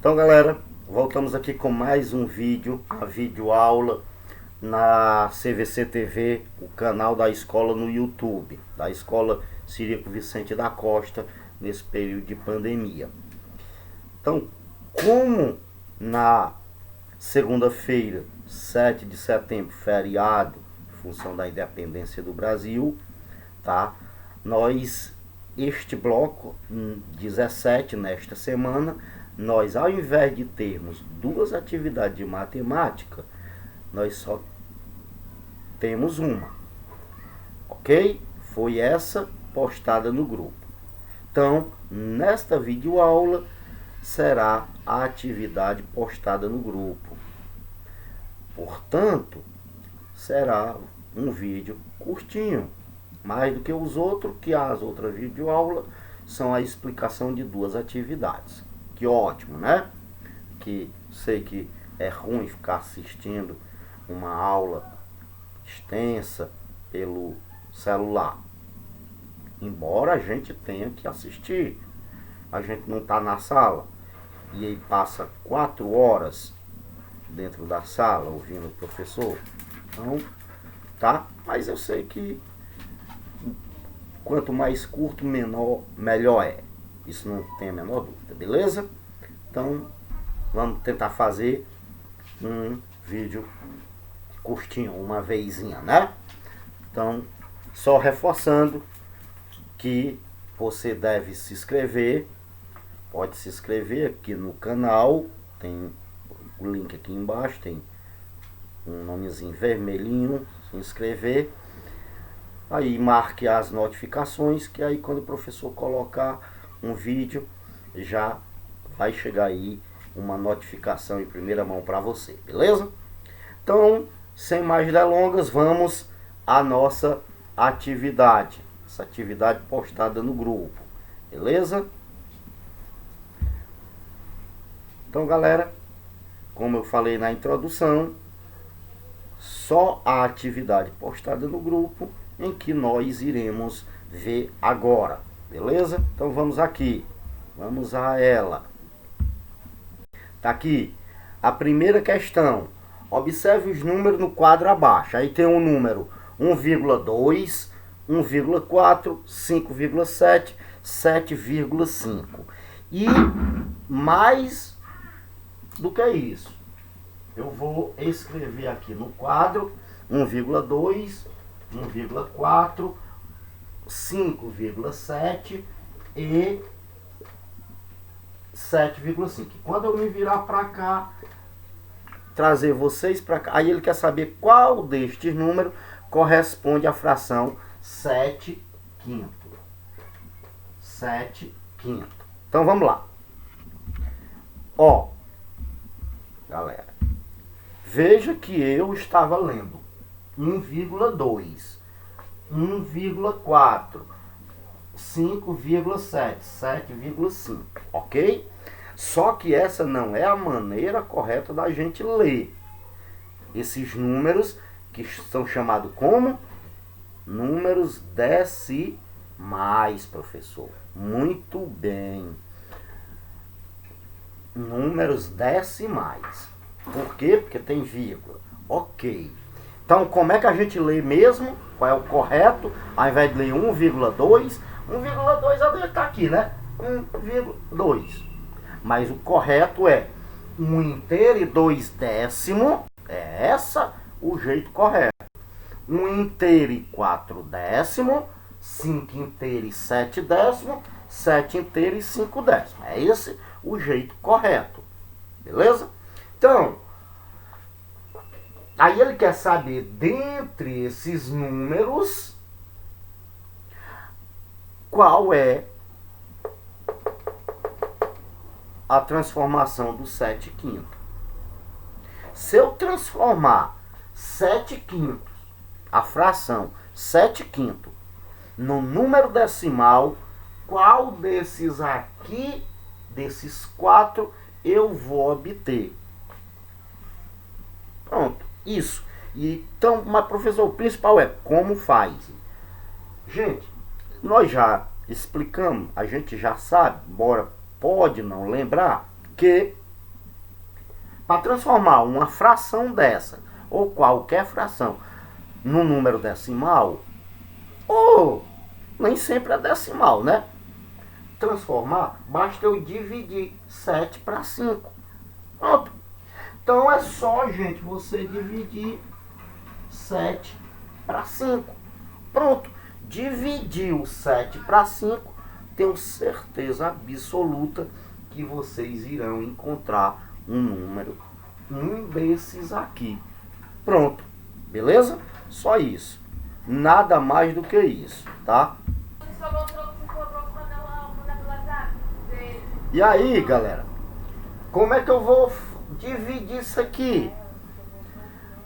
Então, galera, voltamos aqui com mais um vídeo, a videoaula na CVC TV, o canal da escola no YouTube, da Escola Ciriaco Vicente da Costa, nesse período de pandemia. Então, como na segunda-feira, 7 de setembro, feriado, em função da independência do Brasil, tá? Este bloco 17, nesta semana, nós, ao invés de termos duas atividades de matemática, nós só temos uma, ok? Foi essa postada no grupo. Então, nesta videoaula, será a atividade postada no grupo. Portanto, será um vídeo curtinho, mais do que os outros, que as outras videoaulas são a explicação de duas atividades. Que ótimo, né? Que sei que é ruim ficar assistindo uma aula extensa pelo celular. Embora a gente tenha que assistir. A gente não está na sala e aí passa 4 horas dentro da sala ouvindo o professor. Então, tá? Mas eu sei que quanto mais curto, melhor é. Isso não tem a menor dúvida, beleza? Então, vamos tentar fazer um vídeo curtinho, uma vezinha, né? Então, só reforçando que você deve se inscrever. Pode se inscrever aqui no canal. Tem o link aqui embaixo, tem um nomezinho vermelhinho, se inscrever. Aí marque as notificações, que aí quando o professor colocar um vídeo, já vai chegar aí uma notificação em primeira mão para você, beleza? Então, sem mais delongas, vamos à nossa atividade. Essa atividade postada no grupo, beleza? Então, galera, como eu falei na introdução, só a atividade postada no grupo em que nós iremos ver agora, beleza? Então vamos aqui, vamos a ela. Tá aqui a primeira questão. Observe os números no quadro abaixo. Aí tem o número 1,2, 1,4, 5,7, 7,5. E mais do que isso, eu vou escrever aqui no quadro 1,2, 1,4, 5,7 e 7,5. Quando eu me virar para cá, trazer vocês para cá, aí ele quer saber qual destes números corresponde à fração 7 quinto. 7 quinto. Então vamos lá. Ó, galera, veja que eu estava lendo 1,2, 1,4, 5,7, 7,5, ok? Só que essa não é a maneira correta da gente ler esses números, que são chamados como? Números decimais, professor. Muito bem. Números decimais. Por quê? Porque tem vírgula. Ok. Então, como é que a gente lê mesmo? Qual é o correto? Ao invés de ler 1,2, 1,2 está aqui, né? 1,2. Mas o correto é 1 inteiro e 2 décimos. É essa o jeito correto. 1 inteiro e 4 décimos. 5 inteiro e 7 décimos. 7 inteiro e 5 décimos. É esse o jeito correto. Beleza? Então, aí ele quer saber, dentre esses números, qual é a transformação do 7 quinto. Se eu transformar 7 quintos, a fração 7 quinto, no número decimal, qual desses aqui, desses 4, eu vou obter? Pronto, isso. Então, mas professor, o principal é como faz. Gente, nós já explicamos, a gente já sabe, embora pode não lembrar, que Para transformar uma fração dessa, ou qualquer fração, no número decimal, ou nem sempre é decimal, né? Transformar, basta eu dividir 7 para 5. Pronto. Então é só, gente, você dividir 7 para 5. Pronto. Dividiu 7 para 5, tenho certeza absoluta que vocês irão encontrar um número, um desses aqui. Pronto. Beleza? Só isso. Nada mais do que isso, tá? E aí, galera, como é que eu vou dividir isso aqui?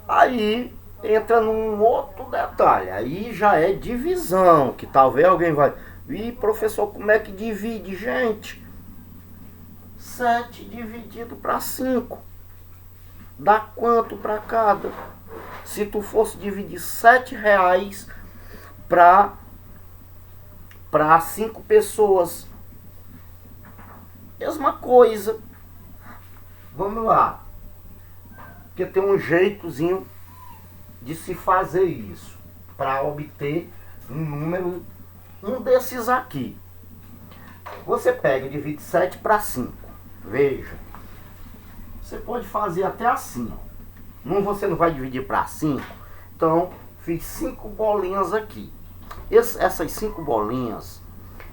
Aí entra num outro detalhe, aí já é divisão, que talvez alguém vai... Ih, professor, como é que divide, gente? 7 dividido para 5. Dá quanto para cada? Se tu fosse dividir R$7 para 5 pessoas, mesma coisa. Vamos lá. Porque tem um jeitozinho de se fazer isso para obter um número, um desses aqui. Você pega e divide 7 para 5. Veja. Você pode fazer até assim, ó. Você não vai dividir para 5. Então, fiz 5 bolinhas aqui. Essas 5 bolinhas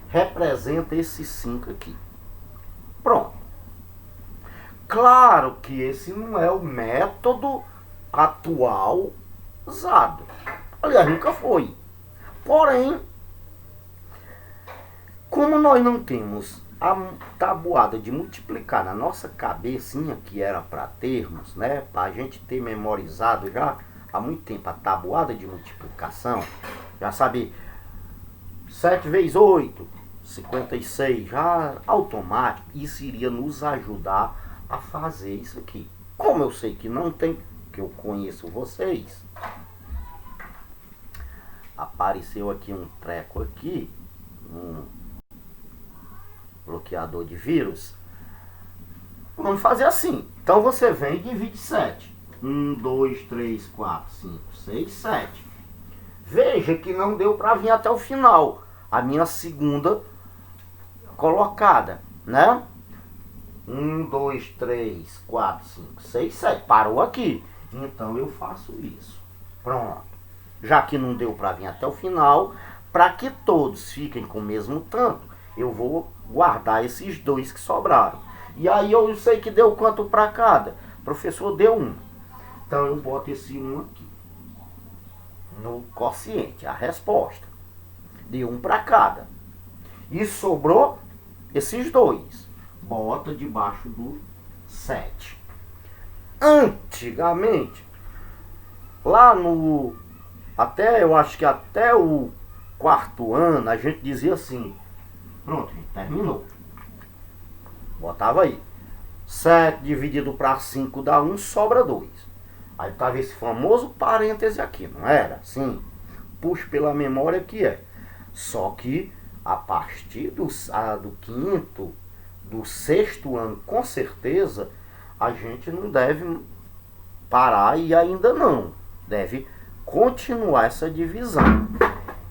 representam esses 5 aqui. Pronto. Claro que esse não é o método atual usado. Aliás, nunca foi. Porém, como nós não temos a tabuada de multiplicar na nossa cabecinha, que era para termos, né? Para a gente ter memorizado já há muito tempo a tabuada de multiplicação, já saber 7 vezes 8, 56, já automático, isso iria nos ajudar a fazer isso aqui. Como eu sei que não tem, que eu conheço vocês, apareceu aqui um treco aqui, um bloqueador de vírus. Vamos fazer assim. Então você vem e divide 7. 1, 2, 3, 4, 5, 6, 7. Veja que não deu para vir até o final. A minha segunda colocada, né? 1, 2, 3, 4, 5, 6, 7. Parou aqui. Então eu faço isso. Pronto. Já que não deu para vir até o final, para que todos fiquem com o mesmo tanto, eu vou guardar esses 2 que sobraram. E aí eu sei que deu quanto para cada? Professor, deu 1. Então eu boto esse 1 aqui no quociente, a resposta. Deu 1 para cada. E sobrou esses 2. Bota debaixo do 7. Antigamente, lá no... eu acho que até o 4º ano, a gente dizia assim... Pronto, terminou. Botava aí. 7 dividido para 5 dá 1, sobra 2. Aí estava esse famoso parêntese aqui, não era? Sim. Puxa pela memória que é. Só que a partir do 5º, do 6º ano, com certeza, a gente não deve parar e ainda não. Deve continuar essa divisão.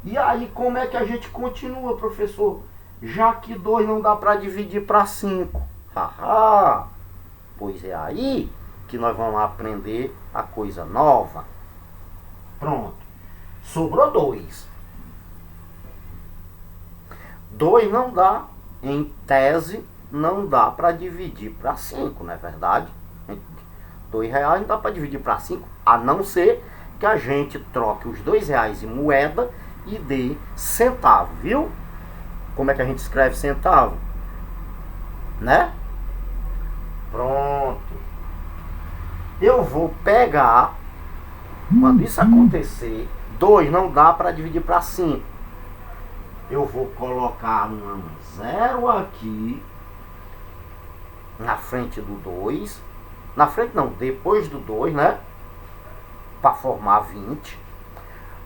E aí, como é que a gente continua, professor? Já que 2 não dá para dividir para 5. Haha! Pois é aí que nós vamos aprender a coisa nova. Pronto. Sobrou 2. 2 não dá, em tese, não dá para dividir para 5, não é verdade? R$2 não dá para dividir para 5, a não ser que a gente troque os R$2 em moeda e dê centavo, viu? Como é que a gente escreve centavo? Né? Pronto. Eu vou pegar, quando isso acontecer, 2 não dá para dividir para 5. Eu vou colocar um 0 aqui, na frente do 2. Na frente não, depois do 2, né? Para formar 20.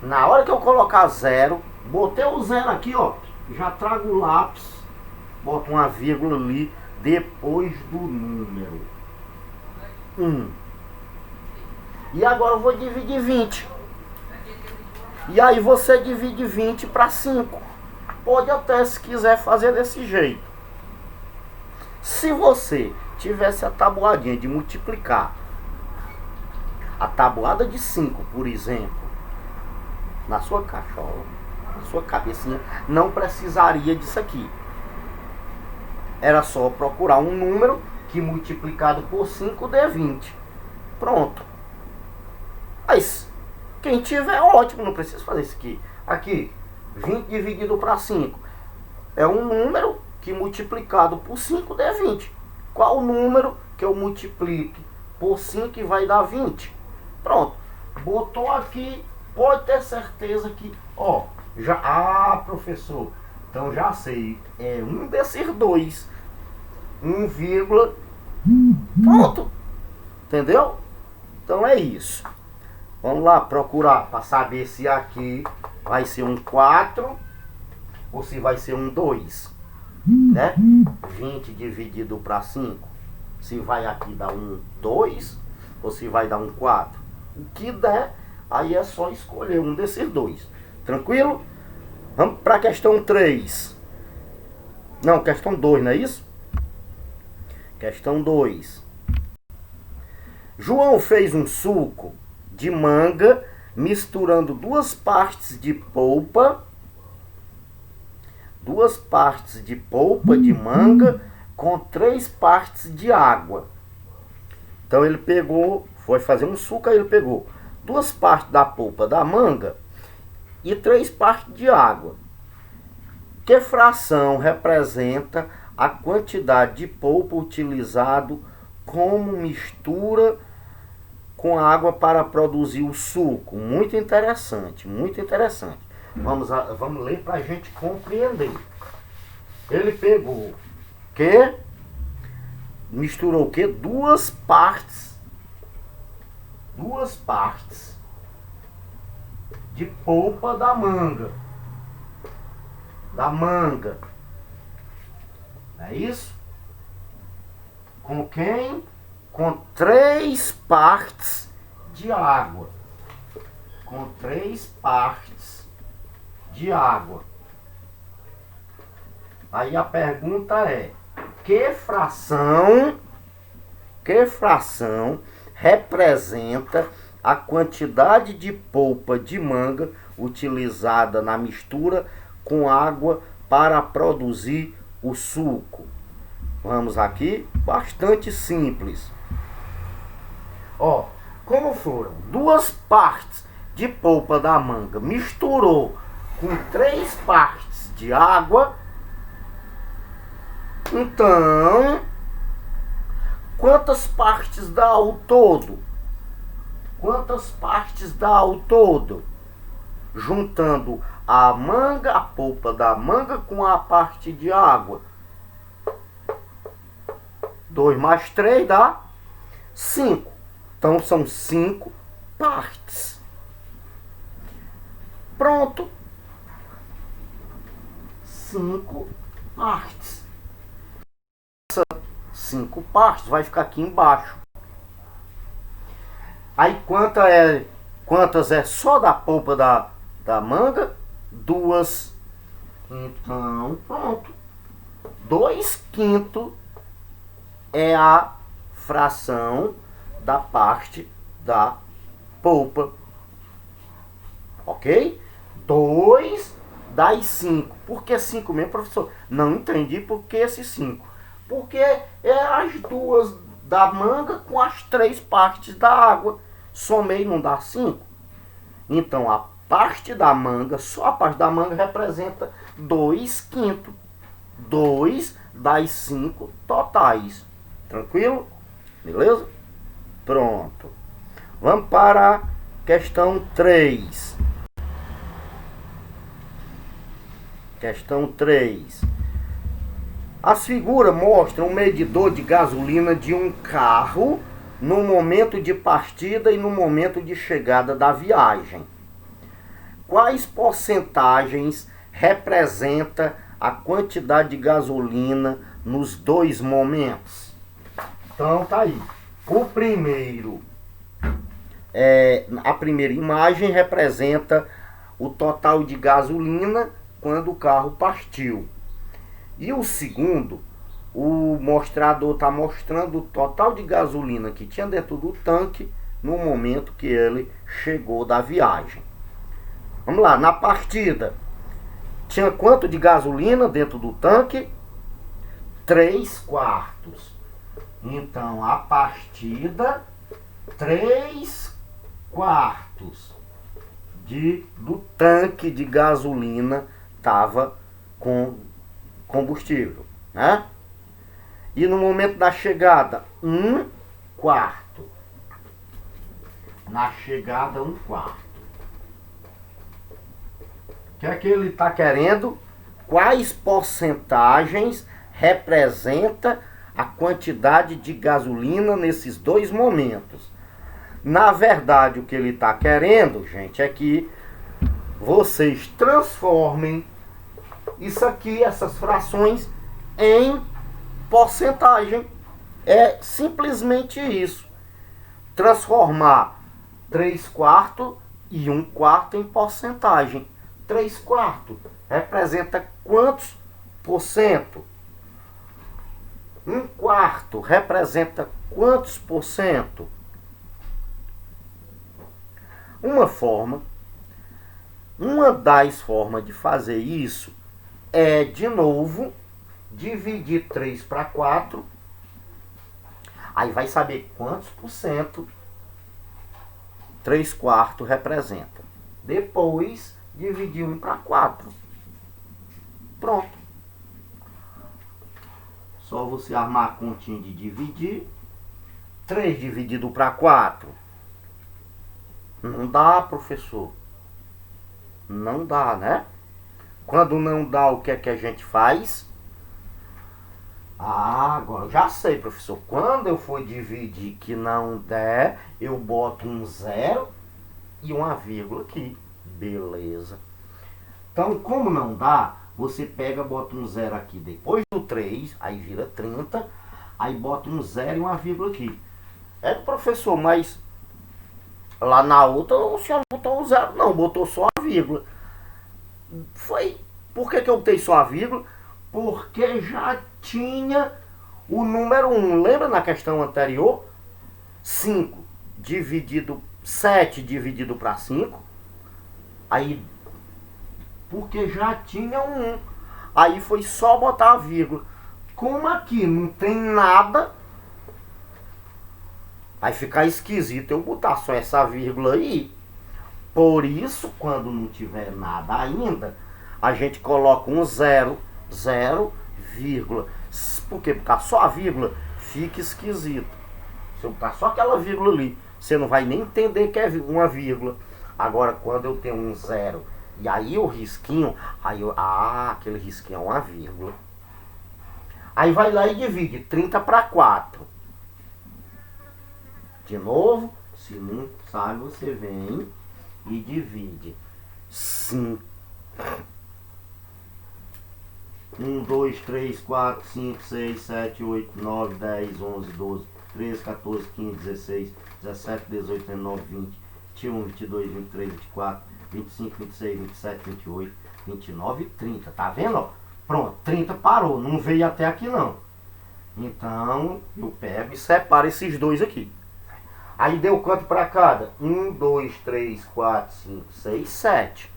Na hora que eu colocar 0, botei o 0 aqui, ó. Já trago o lápis, boto uma vírgula ali depois do número. 1. E agora eu vou dividir 20. E aí você divide 20 para 5. Pode até, se quiser, fazer desse jeito. Se você tivesse a tabuadinha de multiplicar, a tabuada de 5, por exemplo, na sua cachola, na sua cabecinha, não precisaria disso aqui. Era só procurar um número que multiplicado por 5 dê 20. Pronto. Mas quem tiver, ótimo, não precisa fazer isso aqui. Aqui, 20 dividido para 5. É um número que multiplicado por 5 dê 20. Qual o número que eu multiplique por 5 e vai dar 20? Pronto. Botou aqui, pode ter certeza que, ó, já... Ah, professor, então já sei. É um desses dois. 1, pronto. Entendeu? Então é isso. Vamos lá procurar para saber se aqui vai ser um 4 ou se vai ser um 2. Né? 20 dividido para 5. Se vai aqui dar um 2 ou se vai dar um 4. O que der, aí é só escolher um desses dois. Tranquilo? Vamos para a questão 3. Não, questão 2, não é isso? Questão 2. João fez um suco de manga misturando 2 partes de polpa de manga com 3 partes de água. Então ele pegou, foi fazer um suco, aí ele pegou 2 partes da polpa da manga e 3 partes de água. Que fração representa a quantidade de polpa utilizado como mistura com água para produzir o suco? Muito interessante, muito interessante. Vamos ler para a gente compreender. Ele pegou que misturou o que? 2 partes de polpa da manga. É isso? Com quem? Com 3 partes de água. Com 3 partes de água. Aí a pergunta é: que fração representa a quantidade de polpa de manga utilizada na mistura com água para produzir o suco? Vamos aqui, bastante simples. Ó, como foram 2 partes de polpa da manga, misturou com 3 partes de água, então quantas partes dá ao todo? Juntando a polpa da manga com a parte de água. 2 mais 3 dá 5. Então são 5 partes. Pronto. 5 partes. Essas 5 partes vai ficar aqui embaixo. Aí quantas é só da polpa da manga? 2. Então, pronto. 2/5 é a fração da parte da polpa. Ok? 2 das 5. Por que 5 mesmo, professor? Não entendi por que esses 5. Porque é as 2 da manga com as 3 partes da água. Somei, não dá 5? Então a parte da manga, só a parte da manga representa 2/5. 2 das 5 totais. Tranquilo? Beleza? Pronto. Vamos para a questão 3. Questão 3. As figuras mostram um medidor de gasolina de um carro no momento de partida e no momento de chegada da viagem. Quais porcentagens representa a quantidade de gasolina nos 2 momentos? Então tá aí. A primeira imagem representa o total de gasolina quando o carro partiu. E o segundo, o mostrador está mostrando o total de gasolina que tinha dentro do tanque no momento que ele chegou da viagem. Vamos lá, na partida, tinha quanto de gasolina dentro do tanque? 3/4. Então, a partida, 3/4 do tanque de gasolina estava com combustível, né? E no momento da chegada, 1/4. Na chegada, 1/4. O que é que ele está querendo? Quais porcentagens representa a quantidade de gasolina nesses dois momentos? Na verdade, o que ele está querendo, gente, é que vocês transformem isso aqui, essas frações, em porcentagem. É simplesmente isso. Transformar 3/4 e 1/4 em porcentagem. 3/4 representa quantos por cento? 1/4 representa quantos por cento? Uma das formas de fazer isso é, de novo, dividir 3 para 4. Aí vai saber quantos por cento 3/4 representa. Depois, dividir 1 para 4. Pronto. Só você armar a continha de dividir. 3 dividido para 4. Não dá, professor. Não dá, né? Quando não dá, o que é que a gente faz? Agora eu já sei, professor. Quando eu for dividir que não der, eu boto um 0 e uma vírgula aqui. Beleza. Então, como não dá, você pega, bota um 0 aqui depois do 3, aí vira 30, aí bota um 0 e uma vírgula aqui. Professor, mas lá na outra o senhor não botou um 0, não, botou só a vírgula. Por que eu botei só a vírgula? Porque já tinha o número 1. Lembra na questão anterior? 7 dividido para 5. Aí, porque já tinha um 1. Aí foi só botar a vírgula. Como aqui não tem nada, vai ficar esquisito eu botar só essa vírgula aí. Por isso, quando não tiver nada ainda, a gente coloca um 0, vírgula. Porque botar só a vírgula fica esquisito. Se eu botar só aquela vírgula ali, você não vai nem entender que é uma vírgula. Agora, quando eu tenho um 0 e aí o risquinho, aquele risquinho é uma vírgula. Aí vai lá e divide 30 para 4. De novo, se não sabe, você vem e divide 5. 1, 2, 3, 4, 5, 6, 7, 8, 9, 10, 11, 12, 13, 14, 15, 16, 17, 18, 19, 20, 21, 22, 23, 24, 25, 26, 27, 28, 29 e 30. Tá vendo? Ó? Pronto, 30 parou. Não veio até aqui não. Então, eu pego e separo esses dois aqui. Aí deu quanto para cada? 1, 2, 3, 4, 5, 6, 7.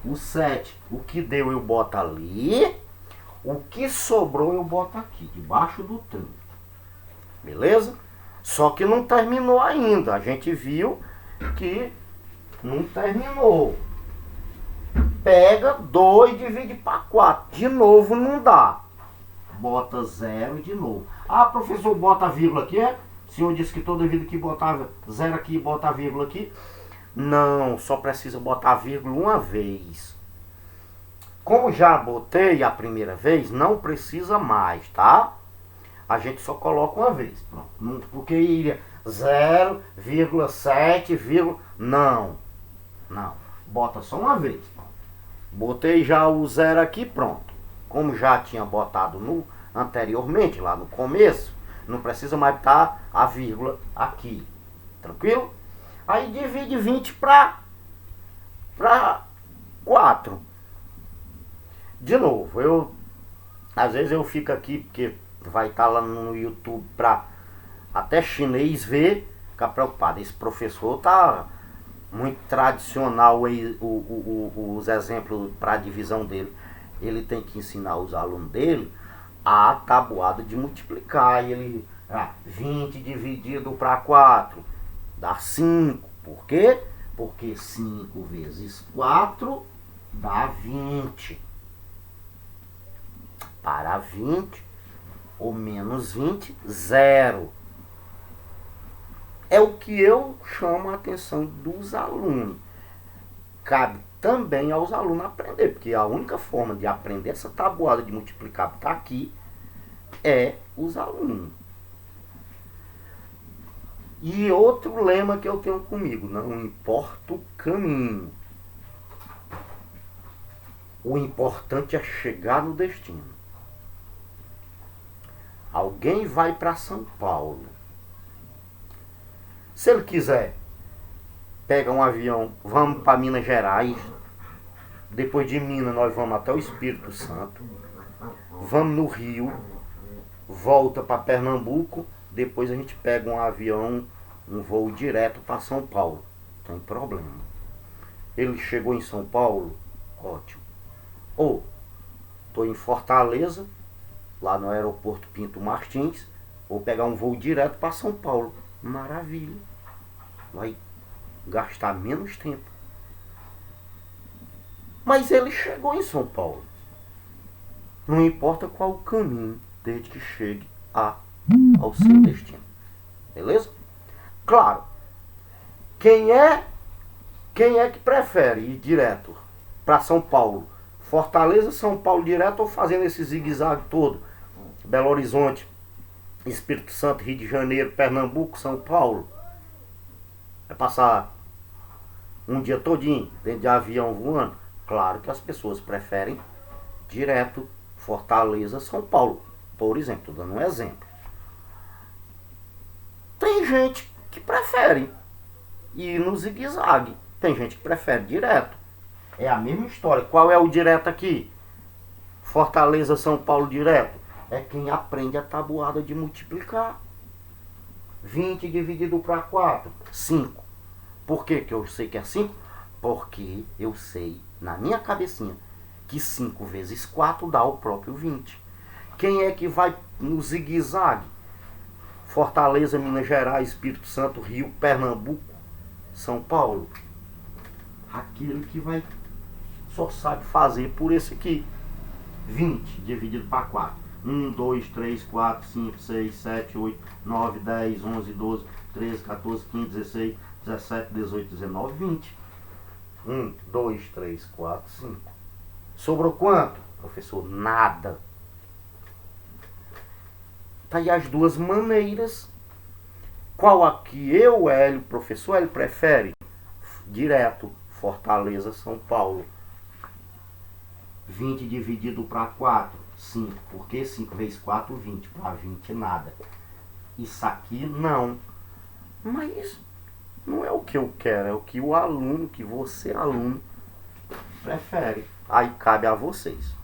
O 7, o que deu eu boto ali. O que sobrou eu boto aqui, debaixo do 30. Beleza? Só que não terminou ainda. A gente viu que não terminou. Pega 2 e divide para 4. De novo não dá. Bota 0 de novo. Ah, professor, bota a vírgula aqui, é? O senhor disse que toda vida que botava 0 aqui, bota a vírgula aqui. Não, só precisa botar a vírgula uma vez. Como já botei a primeira vez, não precisa mais, tá? A gente só coloca uma vez. Pronto. Porque iria 0,7, não. Não. Bota só uma vez. Botei já o 0 aqui, pronto. Como já tinha botado anteriormente, lá no começo, Não precisa mais estar a vírgula aqui. Tranquilo? Aí divide 20 para 4. De novo, às vezes eu fico aqui, porque vai estar lá no YouTube para até chinês ver, ficar preocupado. Esse professor tá muito tradicional aí, os exemplos para a divisão dele. Ele tem que ensinar os alunos dele a tabuada de multiplicar. Ele 20 dividido para 4 dá 5. Por quê? Porque 5 vezes 4 dá 20. Para 20 ou menos 20, 0. É o que eu chamo a atenção dos alunos. Cabe também aos alunos aprender, porque a única forma de aprender essa tabuada de multiplicar está aqui, é os alunos. E outro lema que eu tenho comigo: não importa o caminho, o importante é chegar no destino. Alguém vai para São Paulo. Se ele quiser, pega um avião, vamos para Minas Gerais. Depois de Minas nós vamos até o Espírito Santo. Vamos no Rio, volta para Pernambuco. Depois a gente pega um avião, um voo direto para São Paulo. Não tem problema. Ele chegou em São Paulo, ótimo. Ou estou em Fortaleza, lá no aeroporto Pinto Martins, vou pegar um voo direto para São Paulo. Maravilha. Vai gastar menos tempo. Mas ele chegou em São Paulo. Não importa qual o caminho, desde que chegue ao seu destino. Beleza? Claro. Quem é que prefere ir direto para São Paulo? Fortaleza, São Paulo direto, ou fazendo esse zigue-zague todo? Belo Horizonte, Espírito Santo, Rio de Janeiro, Pernambuco, São Paulo. Vai passar um dia todinho dentro de avião voando? Claro que as pessoas preferem direto Fortaleza, São Paulo. Por exemplo, estou dando um exemplo. Tem gente que prefere ir no zigue-zague. Tem gente que prefere direto. É a mesma história. Qual é o direto aqui? Fortaleza, São Paulo direto. É quem aprende a tabuada de multiplicar. 20 dividido para 4, 5. Por que eu sei que é 5? Porque eu sei, na minha cabecinha, que 5 vezes 4 dá o próprio 20. Quem é que vai no zigue-zague? Fortaleza, Minas Gerais, Espírito Santo, Rio, Pernambuco, São Paulo. Aquele que vai só sabe fazer por esse aqui. 20 dividido para 4. 1, 2, 3, 4, 5, 6, 7, 8, 9, 10, 11, 12, 13, 14, 15, 16, 17, 18, 19, 20. 1, 2, 3, 4, 5. Sobrou quanto? Professor, nada. Tá aí as duas maneiras. Qual aqui eu, Hélio, professor Hélio, prefere? Direto, Fortaleza, São Paulo. 20 dividido para 4, 5. Por que 5 vezes 4, 20? Para 20 nada. Isso aqui não. Mas não é o que eu quero, é o que o aluno, que você, aluno, prefere. Aí cabe a vocês.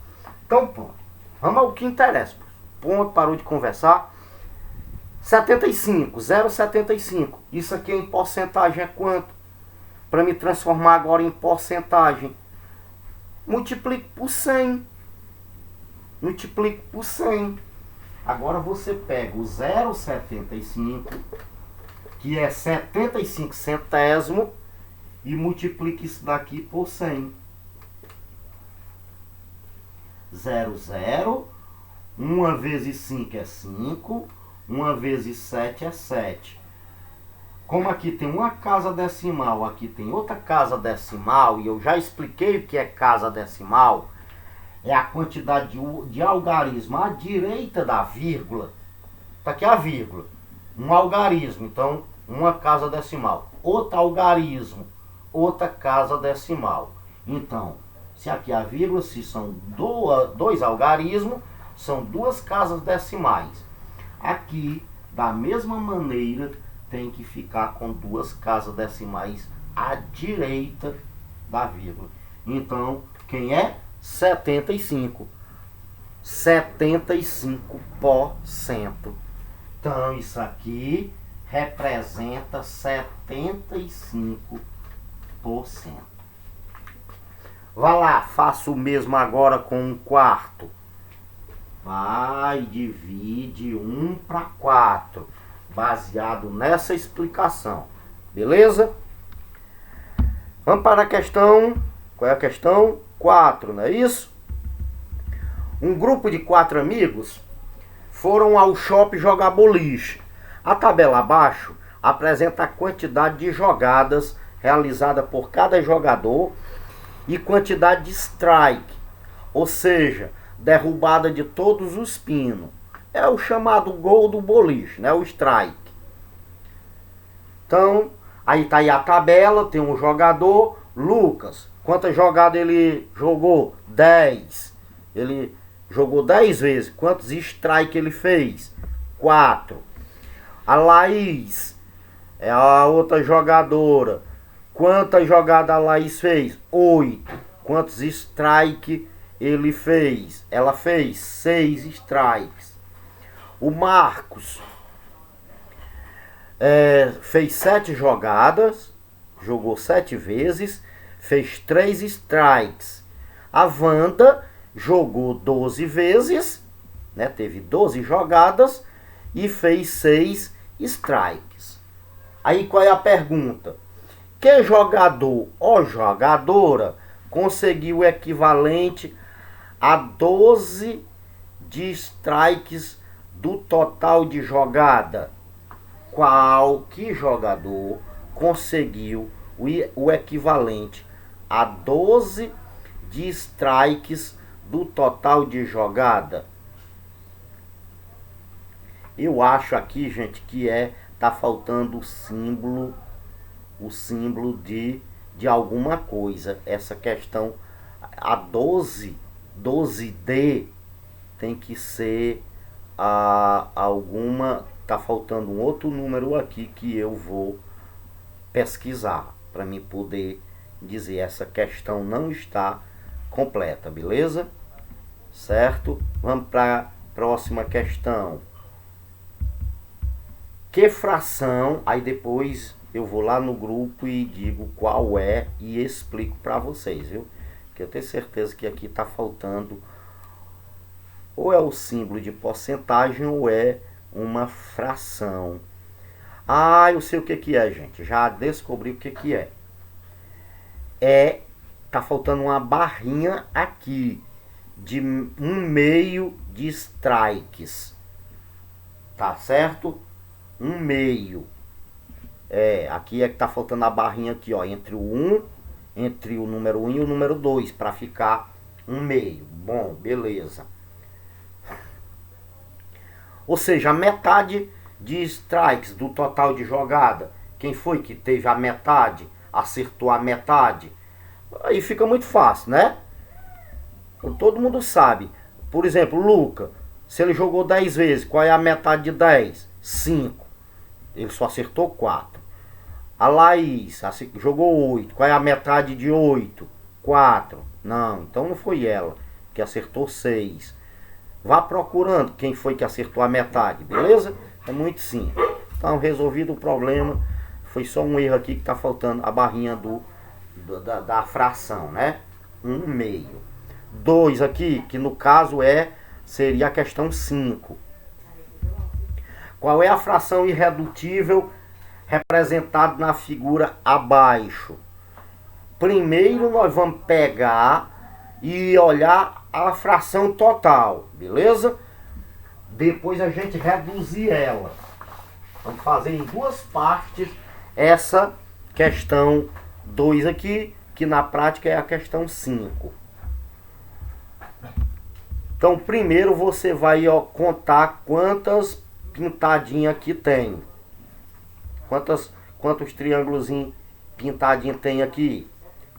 Então, pronto. Vamos ao que interessa. Ponto, parou de conversar. 75, 0,75. Isso aqui em porcentagem é quanto? Para me transformar agora em porcentagem, multiplique por 100. Multiplique por 100. Agora você pega o 0,75, que é 75 centésimos, e multiplique isso daqui por 100. 0, 1 vezes 5 é 5, 1 vezes 7 é 7. Como aqui tem uma casa decimal, aqui tem outra casa decimal, e eu já expliquei o que é casa decimal, é a quantidade de algarismo à direita da vírgula. Está aqui a vírgula. Um algarismo, então, uma casa decimal. Outro algarismo, outra casa decimal. Então, se aqui a vírgula, se são dois algarismos, são duas casas decimais. Aqui, da mesma maneira, tem que ficar com duas casas decimais à direita da vírgula. Então, quem é? 75. 75%. Então, isso aqui representa 75%. Vá lá, faça o mesmo agora com 1/4. Vai, divide 1 para 4, baseado nessa explicação. Beleza? Vamos para a questão. Qual é a questão? 4, não é isso? Um grupo de 4 amigos foram ao shopping jogar boliche. A tabela abaixo apresenta a quantidade de jogadas realizada por cada jogador e quantidade de strike, ou seja, derrubada de todos os pinos. É o chamado gol do boliche, né? O strike. Então, aí tá aí a tabela, tem um jogador, Lucas. Quantas jogadas ele jogou? 10. Ele jogou 10 vezes. Quantos strike ele fez? 4. A Laís é a outra jogadora. Quantas jogadas a Laís fez? 8. Quantos strike ele fez? Ela fez 6 strikes. O Marcos fez 7 jogadas, jogou 7 vezes, fez 3 strikes. A Wanda jogou 12 vezes, né, teve 12 jogadas e fez 6 strikes. Aí qual é a pergunta? Que jogador ou jogadora conseguiu o equivalente a 12 de strikes do total de jogada? Que jogador conseguiu o equivalente a 12 de strikes do total de jogada? Eu acho aqui, gente, que tá faltando o símbolo de alguma coisa. Essa questão, a 12D tem que ser alguma. Tá faltando um outro número aqui que eu vou pesquisar para me poder dizer. Essa questão não está completa, beleza? Certo? Vamos para a próxima questão. Que fração? Aí depois eu vou lá no grupo e digo qual é e explico para vocês, viu? Porque eu tenho certeza que aqui tá faltando ou é o símbolo de porcentagem ou é uma fração. Ah, eu sei o que que é, gente. Já descobri o que que é. Tá faltando uma barrinha aqui de 1/2 de strikes. Tá certo? 1/2. Aqui é que tá faltando a barrinha aqui, ó, entre o número 1 e o número 2, para ficar 1/2. Bom, beleza. Ou seja, a metade de strikes do total de jogada. Quem foi que teve a metade? Acertou a metade? Aí fica muito fácil, né? Todo mundo sabe. Por exemplo, Luca, se ele jogou 10 vezes, qual é a metade de 10? 5. Ele só acertou 4. A Laís jogou 8. Qual é a metade de 8? 4. Não, então não foi ela que acertou 6. Vá procurando quem foi que acertou a metade, beleza? É muito simples. Então, resolvido o problema. Foi só um erro aqui que tá faltando a barrinha da fração, né? 1/2. 2 aqui, que no caso seria a questão 5. Qual é a fração irredutível representada na figura abaixo? Primeiro nós vamos pegar e olhar a fração total, beleza? Depois a gente reduzir ela. Vamos fazer em duas partes essa questão 2 aqui, que na prática é a questão 5. Então primeiro você vai contar quantas pintadinhas aqui tem. Quantos triângulos pintadinhos tem aqui?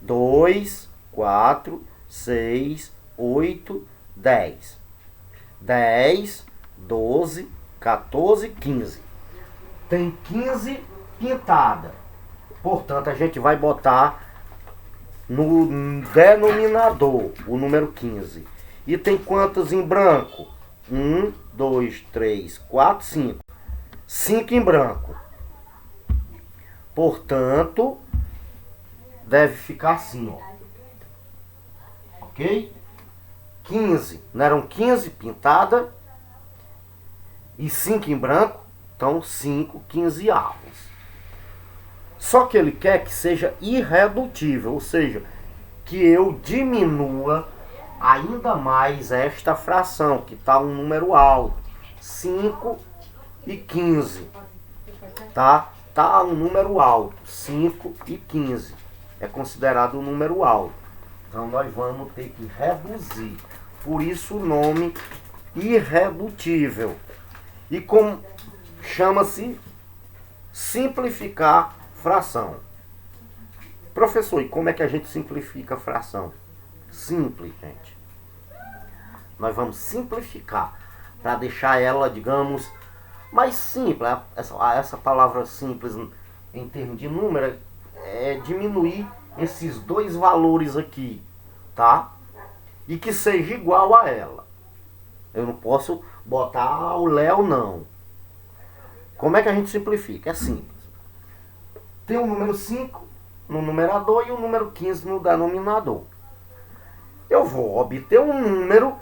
2, 4, 6, 8, 10. 10, 12, 14, 15. Tem 15 pintada. Portanto, a gente vai botar no denominador o número 15. E tem quantos em branco? 1, 2, 3, 4, 5. 5 em branco. Portanto, deve ficar assim, ó. Ok? 15. Não eram 15 pintada e 5 em branco? Então, 5 quinzeavos. Só que ele quer que seja irredutível, ou seja, que eu diminua ainda mais esta fração, que está um número alto. 5 e 15. Tá? Tá um número alto. 5 e 15. É considerado um número alto. Então nós vamos ter que reduzir. Por isso o nome irredutível. E como chama-se simplificar fração. Professor, e como é que a gente simplifica a fração? Simples, gente. Nós vamos simplificar para deixar ela, digamos, mais simples. Essa palavra simples em termos de número é diminuir esses dois valores aqui, tá? E que seja igual a ela. Eu não posso botar o Léo, não. Como é que a gente simplifica? É simples. Tem o número 5 no numerador e o número 15 no denominador. Eu vou obter um número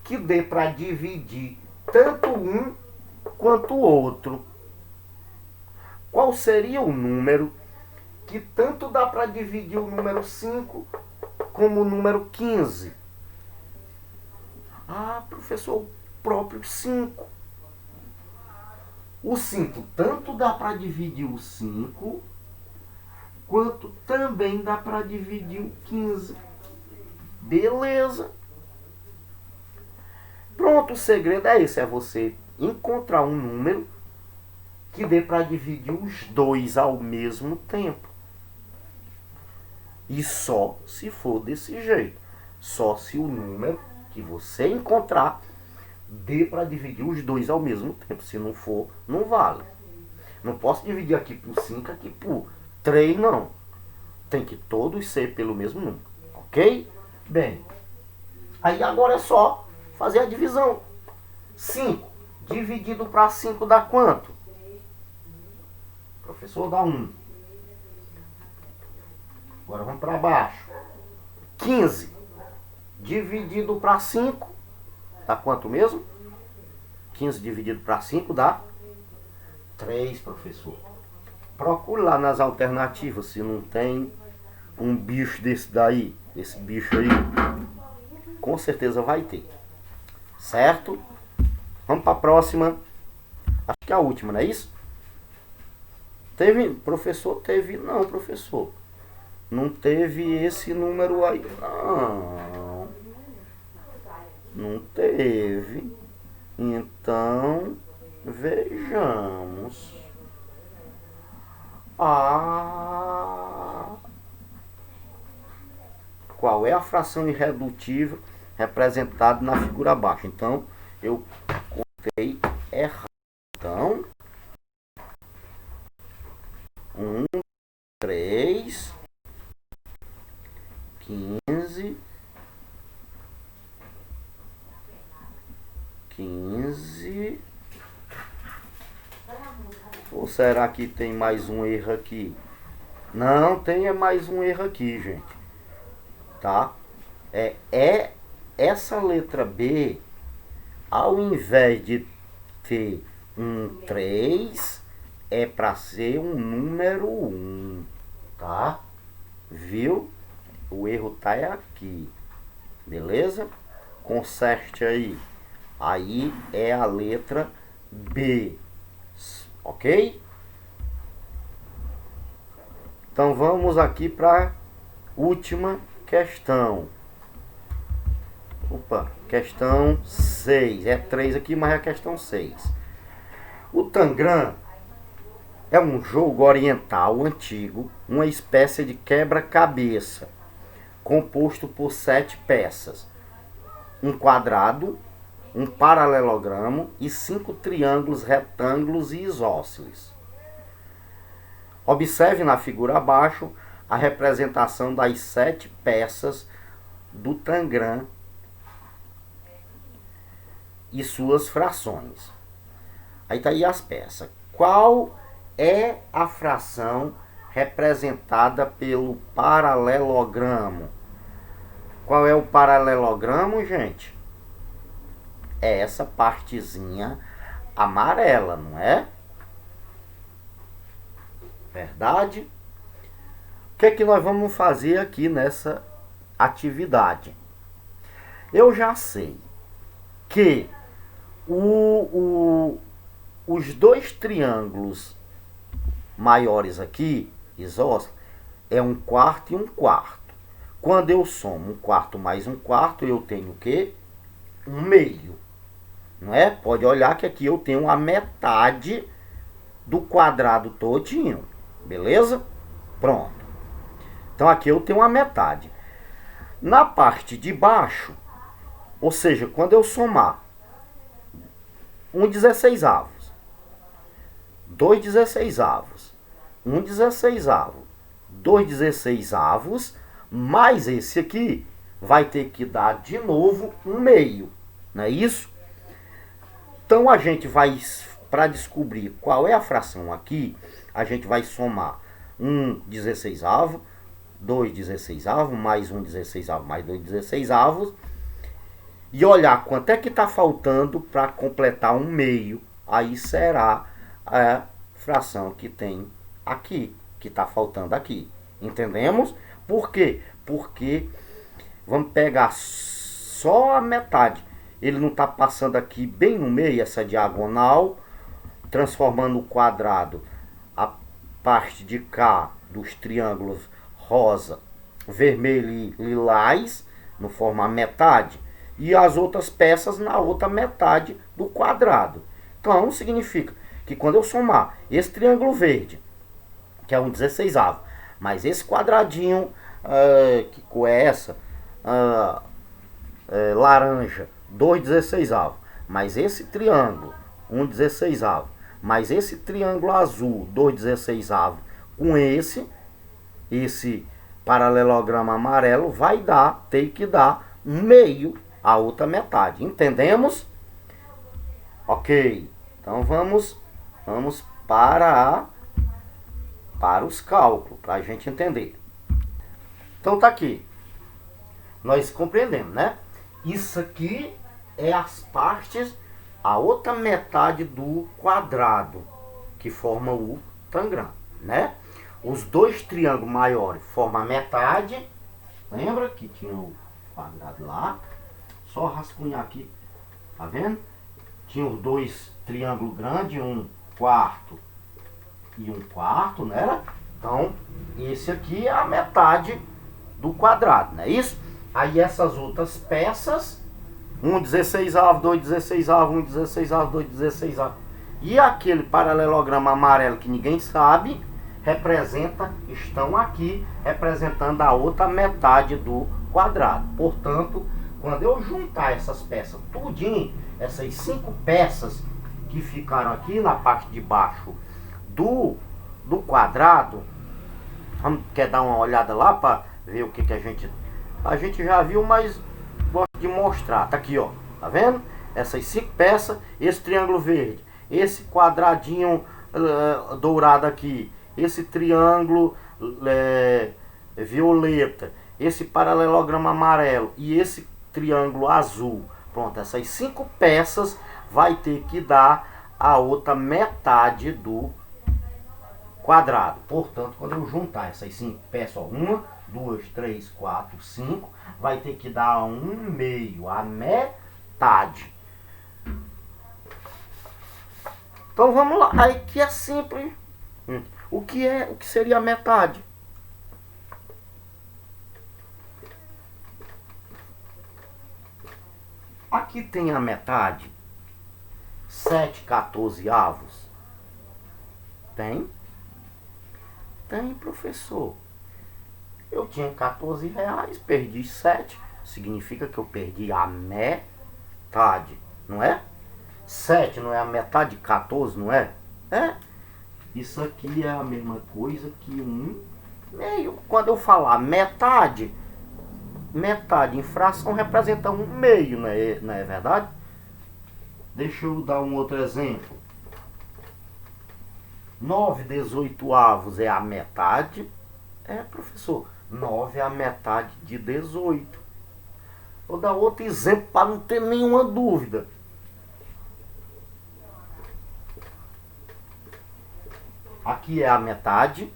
que dê para dividir tanto um quanto o outro. Qual seria o número que tanto dá para dividir o número 5 como o número 15? Ah, professor, o próprio 5. O 5 tanto dá para dividir o 5, quanto também dá para dividir o 15. Beleza. Pronto, o segredo é esse, é você encontrar um número que dê para dividir os dois ao mesmo tempo. E só se for desse jeito. Só se o número que você encontrar dê para dividir os dois ao mesmo tempo. Se não for, não vale. Não posso dividir aqui por 5, aqui por 3, não. Tem que todos ser pelo mesmo número. Ok? Bem, aí agora é só fazer a divisão. 5 dividido para 5 dá quanto? Professor, dá 1. Agora vamos para baixo. 15 dividido para 5 dá quanto mesmo? 15 dividido para 5 dá 3, professor. Procure lá nas alternativas se não tem um bicho desse daí. Esse bicho aí, com certeza vai ter. Certo? Vamos para a próxima. Acho que é a última, não é isso? Teve, professor? Teve, não, professor. Não teve esse número aí, não. Não teve. Então, vejamos. Qual é a fração irredutível representada na figura abaixo? Então, eu contei errado. Então, 1, 3, 15, 15. Ou será que tem mais um erro aqui? Não, tem mais um erro aqui, gente. Tá? É essa letra B, ao invés de ter um 3, é para ser um número 1, tá? Viu? O erro tá aqui. Beleza? Conserte aí. Aí é a letra B. Ok? Então vamos aqui para última questão. Opa, questão 6. É 3 aqui, mas é a questão 6. O Tangram é um jogo oriental antigo, uma espécie de quebra-cabeça, composto por 7 peças. Um quadrado, um paralelogramo e 5 triângulos retângulos e isósceles. Observe na figura abaixo a representação das 7 peças do tangram e suas frações. Aí está aí as peças. Qual é a fração representada pelo paralelogramo? Qual é o paralelogramo, gente? É essa partezinha amarela, não é? Verdade? O que é que nós vamos fazer aqui nessa atividade? Eu já sei que os dois triângulos maiores aqui, isósceles, é 1/4 e 1/4. Quando eu somo 1/4 mais 1/4, eu tenho o quê? 1/2. Não é? Pode olhar que aqui eu tenho a metade do quadrado todinho. Beleza? Pronto. Então aqui eu tenho a metade. Na parte de baixo, ou seja, quando eu somar 1/16, 2/16, 1/16, 2/16, mais esse aqui, vai ter que dar de novo 1/2. Não é isso? Então a gente vai, para descobrir qual é a fração aqui, a gente vai somar 1/16, 2/16, mais 1/16, mais 2/16, e olhar quanto é que está faltando para completar 1/2. Aí será a fração que tem aqui, que está faltando aqui. Entendemos? Por quê? Porque vamos pegar só a metade. Ele não está passando aqui bem no meio, essa diagonal, transformando o quadrado, a parte de cá dos triângulos rosa, vermelho e lilás, no forma metade, e as outras peças na outra metade do quadrado. Então, significa que quando eu somar esse triângulo verde, que é 1/16, mas esse quadradinho, que cor é essa? Laranja, 2/16, mas esse triângulo, 1/16, mas esse triângulo azul, 2/16, com esse paralelogramo amarelo, vai ter que dar 1/2 a outra metade. Entendemos? Ok. Então vamos para os cálculos, para a gente entender. Então tá aqui. Nós compreendemos, né? Isso aqui é as partes, a outra metade do quadrado, que forma o tangram, né? Os dois triângulos maiores formam a metade. Lembra que tinha o quadrado lá? Só rascunhar aqui, tá vendo? Tinha os dois triângulos grandes, 1/4 e 1/4, né? Então, esse aqui é a metade do quadrado, não é isso? Aí essas outras peças, 1/16, 2/16, 1/16, 2/16, e aquele paralelogramo amarelo que ninguém sabe, estão aqui representando a outra metade do quadrado. Portanto, quando eu juntar essas peças tudinho, essas 5 peças que ficaram aqui na parte de baixo do quadrado, quer dar uma olhada lá para ver o que a gente já viu, mas gosto de mostrar. Tá aqui, ó, tá vendo? Essas 5 peças, esse triângulo verde, esse quadradinho dourado aqui, esse triângulo violeta, esse paralelogramo amarelo e esse triângulo azul. Pronto, essas 5 peças vai ter que dar a outra metade do quadrado. Portanto, quando eu juntar essas 5 peças, ó, 1, 2, 3, 4, 5, vai ter que dar 1/2, a metade. Então vamos lá. Aí que é simples. O que seria a metade? Aqui tem a metade, 7/14. Tem? Tem, professor. Eu tinha R$14, perdi 7. Significa que eu perdi a metade. não é? 7 não é a metade de 14, não é? É. Isso aqui é a mesma coisa que 1 meio. Quando eu falar metade, metade em fração representa 1 meio, não é verdade? Deixa eu dar um outro exemplo. 9/18 é a metade. É, professor, 9 é a metade de 18. Vou dar outro exemplo para não ter nenhuma dúvida. Aqui é a metade.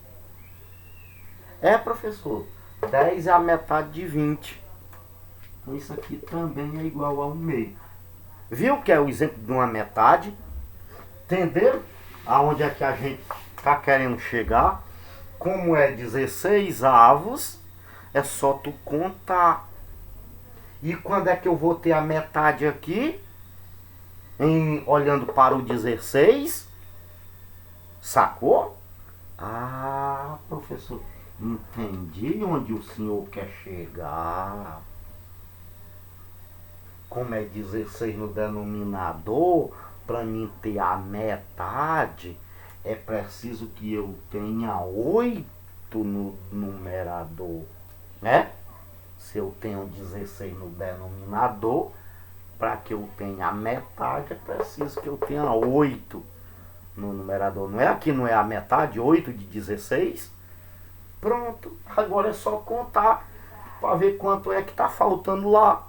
É, professor, 10 é a metade de 20. Então isso aqui também é igual a 1 meio. Viu que é o exemplo de uma metade? Entenderam aonde é que a gente está querendo chegar? Como é 16 avos, é só tu contar. E quando é que eu vou ter a metade aqui? Olhando para o 16. Sacou? Ah, professor, entendi onde o senhor quer chegar. Como é 16 no denominador, para mim ter a metade, é preciso que eu tenha 8 no numerador, né? Se eu tenho 16 no denominador, para que eu tenha a metade, é preciso que eu tenha 8 no numerador. Não é? Aqui não é a metade, 8 de 16? Pronto, agora é só contar para ver quanto é que está faltando lá.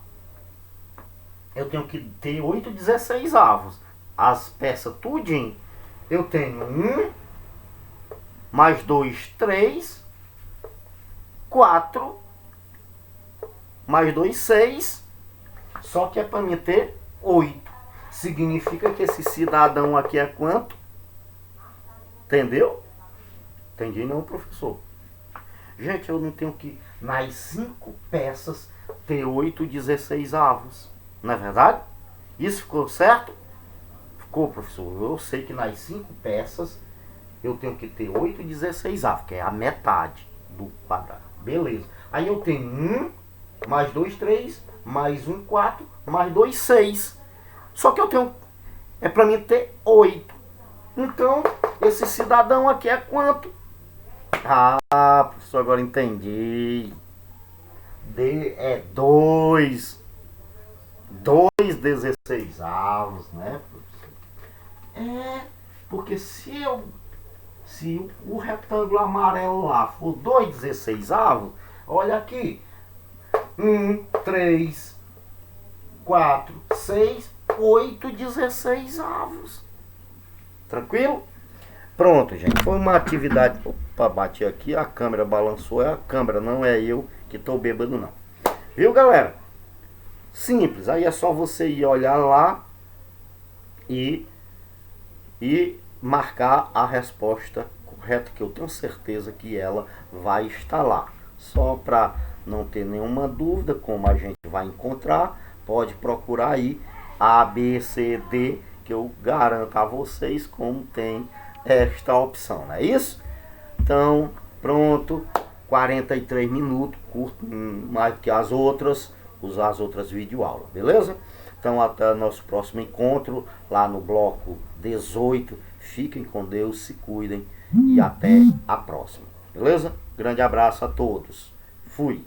Eu tenho que ter 8 16 avos. As peças tudinho. Eu tenho 1, mais 2, 3, 4, mais 2, 6. Só que é para mim ter 8. Significa que esse cidadão aqui é quanto? Entendeu? Entendi não, professor. Gente, eu não tenho que, nas 5 peças, ter 8 16 avos. Não é verdade? Isso ficou certo? Ficou, professor. Eu sei que nas 5 peças eu tenho que ter 8 16 avos, que é a metade do quadrado. Beleza. Aí eu tenho 1, mais 2, 3, mais 1, 4, mais 2, 6. Só que eu tenho, é para mim ter 8. Então, esse cidadão aqui é quanto? Ah, professor, agora entendi. D é 2. 2 16 avos, né, professor? É, porque se o retângulo amarelo lá for 2 16 avos, olha aqui. 1, 3, 4, 6, 8 16 avos. Tranquilo? Pronto, gente. Foi uma atividade. Opa, bati aqui, a câmera balançou. É a câmera, não é eu que estou bêbado, não. Viu, galera? Simples. Aí é só você ir olhar lá e marcar a resposta correta, que eu tenho certeza que ela vai estar lá. Só para não ter nenhuma dúvida, como a gente vai encontrar, pode procurar aí A, B, C, D, que eu garanto a vocês como tem esta opção, não é isso? Então, pronto, 43 minutos, curto mais que as outras videoaulas, beleza? Então, até o nosso próximo encontro, lá no bloco 18. Fiquem com Deus, se cuidem e até a próxima, beleza? Grande abraço a todos. Fui!